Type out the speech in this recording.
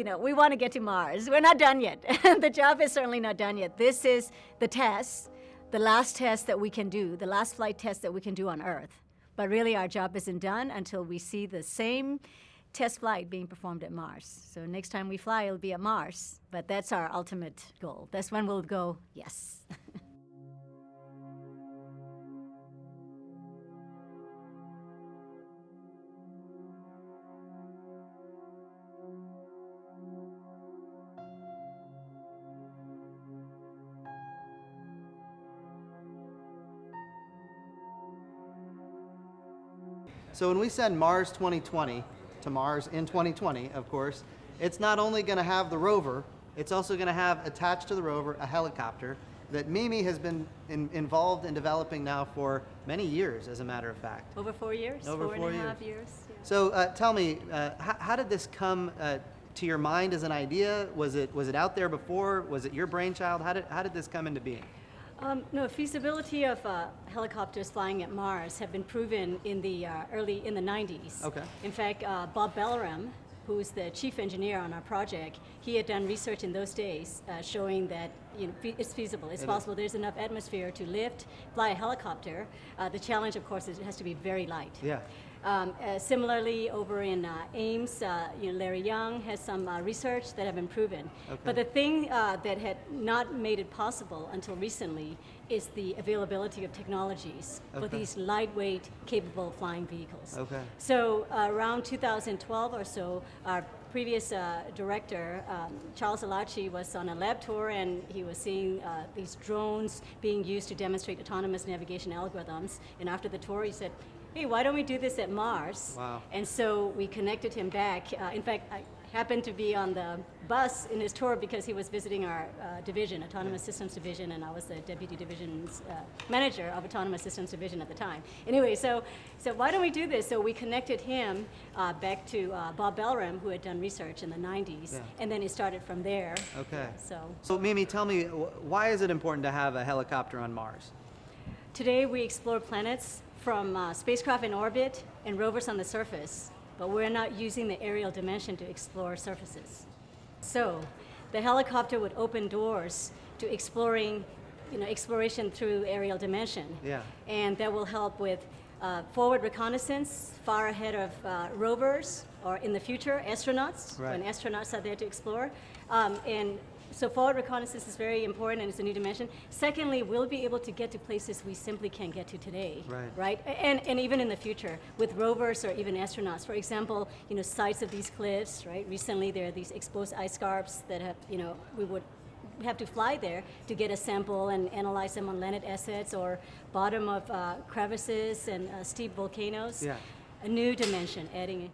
we want to get to Mars. We're not done yet. The job is certainly not done yet. This is the test, the last test that we can do, the last flight test that we can do on Earth. But really, our job isn't done until we see the same test flight being performed at Mars. So next time we fly, it'll be at Mars. But that's our ultimate goal. That's when we'll go, yes. So when we send Mars 2020 to Mars in 2020, of course, it's not only going to have the rover, it's also going to have attached to the rover a helicopter that Mimi has been involved in developing now for many years, as a matter of fact. Over 4 years? Over 4 years. 4.5 years. Yeah. So tell me, how did this come to your mind as an idea? Was it out there before? Was it your brainchild? How did this come into being? No, feasibility of helicopters flying at Mars have been proven in the 90s. Okay. In fact, Bob Belleram, who is the chief engineer on our project, he had done research in those days showing that it's feasible, it's possible. There's enough atmosphere to fly a helicopter. The challenge, of course, is it has to be very light. Yeah. Similarly, over in Ames, Larry Young has some research that have been proven. Okay. But the thing that had not made it possible until recently is the availability of technologies for these lightweight, capable flying vehicles. Okay. So around 2012 or so, our previous director, Charles Alachi, was on a lab tour, and he was seeing these drones being used to demonstrate autonomous navigation algorithms. And after the tour, he said, hey, why don't we do this at Mars? Wow. And so we connected him back. In fact, I happened to be on the bus in his tour because he was visiting our division, Autonomous Systems Division, and I was the Deputy Division's Manager of Autonomous Systems Division at the time. Anyway, so why don't we do this? So we connected him back to Bob Belleram, who had done research in the 90s, and then it started from there. Okay. So Mimi, tell me, why is it important to have a helicopter on Mars? today we explore planets from spacecraft in orbit and rovers on the surface, but we're not using the aerial dimension to explore surfaces. So the helicopter would open doors to exploration through aerial dimension. Yeah. And that will help with forward reconnaissance far ahead of rovers, or in the future, astronauts, Right. when astronauts are there to explore. And so forward reconnaissance is very important, and it's a new dimension. Secondly, we'll be able to get to places we simply can't get to today. Right. And even in the future, with rovers or even astronauts. For example, sites of these cliffs, right? Recently, there are these exposed ice scarps that have, we would have to fly there to get a sample and analyze them on landed assets, or bottom of crevices and steep volcanoes. Yeah. A new dimension, adding